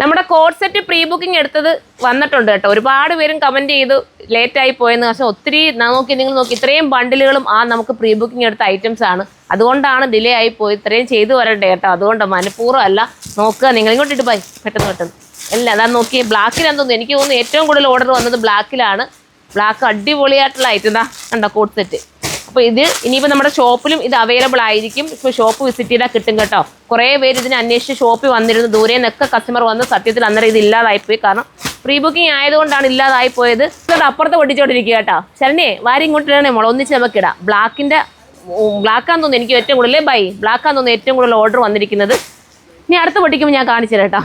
നമ്മുടെ code set pre booking എടുത്തത് വന്നിട്ടുണ്ട് കേട്ടോ. ഒരുപാട് പേരും കമന്റ് ചെയ്തു ലേറ്റായി പോയെന്ന്. പക്ഷെ ഒത്തിരി നിങ്ങൾ നോക്കി ഇത്രയും ബണ്ടിലുകളും നമുക്ക് പ്രീ ബുക്കിംഗ് എടുത്ത ഐറ്റംസ് ആണ്. അതുകൊണ്ടാണ് ഡിലേ ആയി പോയി. ഇത്രയും ചെയ്തു വരണ്ടേ കേട്ടോ. അതുകൊണ്ട് മനഃപൂർവ്വം അല്ല. നോക്കുക, നിങ്ങൾ ഇങ്ങോട്ടിട്ട് പോയി പെട്ടെന്ന് അല്ല അതാ നോക്കി. ബ്ലാക്കിലാന്ന് തോന്നുന്നു. എനിക്ക് തോന്നുന്നു ഏറ്റവും കൂടുതൽ ഓർഡർ വന്നത് ബ്ലാക്കിലാണ്. ബ്ലാക്ക് അടിപൊളിയായിട്ടുള്ള ഐറ്റം ഇതാ കണ്ടോ, കോഡ് സെറ്റ്. അപ്പോൾ ഇത് ഇനിയിപ്പോൾ നമ്മുടെ ഷോപ്പിലും ഇത് അവൈലബിൾ ആയിരിക്കും. ഇപ്പോൾ ഷോപ്പ് വിസിറ്റ് ചെയ്താൽ കിട്ടും കേട്ടോ. കുറേ പേര് ഇതിന് അന്വേഷിച്ച് ഷോപ്പിൽ വന്നിരുന്നു. ദൂരെ നിന്നൊക്കെ കസ്റ്റമർ വന്ന് സത്യത്തിൽ അന്നേരം ഇത് ഇല്ലാതായിപ്പോയി. കാരണം പ്രീ ബുക്കിംഗ് ആയതുകൊണ്ടാണ് ഇല്ലാതായിപ്പോയത്. ഇതുകൊണ്ട് അപ്പുറത്ത് പൊട്ടിച്ചോണ്ടിരിക്കുക കേട്ടോ. ശരണ്യെ വാരി ഇങ്ങോട്ടിടണേ മോൾ, ഒന്നിച്ച് നമുക്ക് ഇടാം. ബ്ലാക്കാന്ന് തോന്നുന്നു എനിക്ക് ഏറ്റവും കൂടുതൽ ബ്ലാക്കാന്ന് തോന്നുന്നു ഏറ്റവും കൂടുതൽ ഓർഡർ വന്നിരിക്കുന്നത്. ഇനി അടുത്ത് പൊട്ടിക്കുമ്പോൾ ഞാൻ കാണിച്ചു തരാം കേട്ടോ.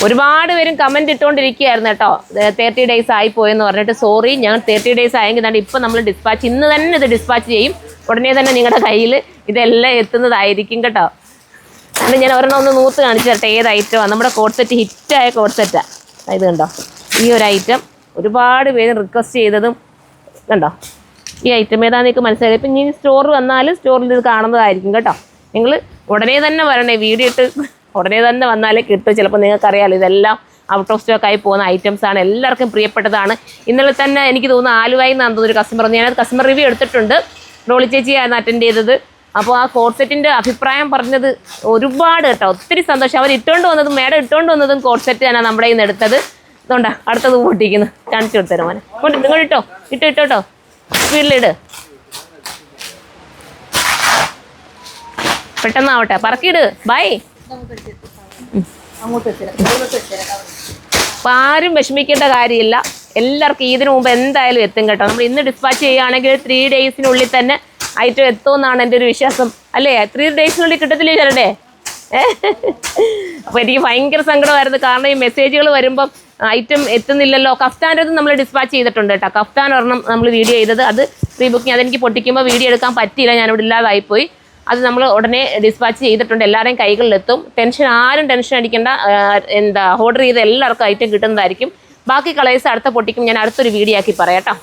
ഒരുപാട് പേരും കമൻറ്റ് ഇട്ടുകൊണ്ടിരിക്കുകയായിരുന്നു കേട്ടോ. 30 days ആയിപ്പോയെന്ന് പറഞ്ഞിട്ട്. സോറി, ഞങ്ങൾ 30 days ആയെങ്കിൽ തന്നെ ഇപ്പം നമ്മൾ ഡിസ്പാച്ച് ഇന്ന് തന്നെ ഇത് ഡിസ്പാച്ച് ചെയ്യും. ഉടനെ തന്നെ നിങ്ങളുടെ കയ്യിൽ ഇതെല്ലാം എത്തുന്നതായിരിക്കും കേട്ടോ. അതുകൊണ്ട് ഞാൻ ഒരെണ്ണം ഒന്ന് നൂത്ത് കാണിച്ചു തരട്ടെ ഏത് ഐറ്റമാണ്. നമ്മുടെ കോഡ് സെറ്റ് ഹിറ്റായ കോഡ് സെറ്റാണ്. ഇത് കണ്ടോ, ഈ ഒരു ഐറ്റം ഒരുപാട് പേര് റിക്വസ്റ്റ് ചെയ്തതും കണ്ടോ. ഈ ഐറ്റം ഏതാണെന്ന് നിങ്ങൾക്ക് മനസ്സിലായി. ഇപ്പം ഇനി സ്റ്റോർ വന്നാലും സ്റ്റോറിൽ ഇത് കാണുന്നതായിരിക്കും കേട്ടോ. നിങ്ങൾ ഉടനെ തന്നെ വരണേ, വീഡിയോ ഇട്ട് ഉടനെ തന്നെ വന്നാലേ കിട്ടും. ചിലപ്പോൾ നിങ്ങൾക്കറിയാമല്ലോ ഇതെല്ലാം ഔട്ട് ഓഫ് സ്റ്റോക്ക് ആയി പോകുന്ന ഐറ്റംസാണ്. എല്ലാവർക്കും പ്രിയപ്പെട്ടതാണ്. ഇന്നലെ തന്നെ എനിക്ക് തോന്നുന്നു ആലുവയിൽ നിന്നാണ് തോന്നുന്നു ഒരു കസ്റ്റമർ. ഞാനത് കസ്റ്റമർ റിവ്യൂ എടുത്തിട്ടുണ്ട്. ഡോളി ചേച്ചിയായിരുന്നു അറ്റൻഡ് ചെയ്തത്. അപ്പോൾ ആ കോഡ് സെറ്റിൻ്റെ അഭിപ്രായം പറഞ്ഞത് ഒരുപാട് കേട്ടോ. ഒത്തിരി സന്തോഷം. അവർ ഇട്ടുകൊണ്ട് വന്നതും മേഡം ഇട്ടുകൊണ്ട് വന്നതും കോഡ് സെറ്റ് തന്നെ നമ്മുടെ കയ്യിൽ നിന്ന് എടുത്തത്. അതുകൊണ്ടാ അടുത്തത് പൊട്ടിക്കുന്നു. കാണിച്ചു കൊടുത്തരും മോനെ. കൊണ്ട് നിങ്ങൾ ഇട്ടോ സ്പീഡിലിട്. പെട്ടെന്നാവട്ടെ, പറക്കിയിട്. ബൈ. അപ്പം ആരും വിഷമിക്കേണ്ട കാര്യമില്ല. എല്ലാവർക്കും ഇതിനു മുമ്പ് എന്തായാലും എത്തും കേട്ടോ. നമ്മൾ ഇന്ന് ഡിസ്പാച്ച് ചെയ്യുകയാണെങ്കിൽ 3 daysനുള്ളിൽ തന്നെ ഐറ്റം എത്തുമെന്നാണ് എൻ്റെ ഒരു വിശ്വാസം. അല്ലേ? 3 daysനുള്ളിൽ കിട്ടത്തില്ലേ ചേട്ടേ? അപ്പോൾ എനിക്ക് ഭയങ്കര സങ്കടമായിരുന്നു. കാരണം ഈ മെസ്സേജുകൾ വരുമ്പം ഐറ്റം എത്തുന്നില്ലല്ലോ. കഫ്താൻ്റെ നമ്മൾ ഡിസ്പാച്ച് ചെയ്തിട്ടുണ്ട് കേട്ടോ. കഫ്താൻ ഒരെണ്ണം നമ്മൾ വീഡിയോ ചെയ്തത്, അത് പ്രീ ബുക്കിംഗ്. അതെനിക്ക് പൊട്ടിക്കുമ്പോൾ വീഡിയോ എടുക്കാൻ പറ്റിയില്ല, ഞാനിവിടെ ഇല്ലാതായിപ്പോയി. അത് നമ്മൾ ഉടനെ ഡിസ്പാച്ച് ചെയ്തിട്ടുണ്ട്. എല്ലാവരുടെയും കൈകളിലെത്തും. ആരും ടെൻഷൻ അടിക്കേണ്ട. ഓർഡർ ചെയ്ത് എല്ലാവർക്കും ഐറ്റം കിട്ടുന്നതായിരിക്കും. ബാക്കി കളേഴ്സ് അടുത്ത പൊട്ടിക്കും ഞാൻ അടുത്തൊരു വീഡിയോ ആക്കി പറയാം കേട്ടോ.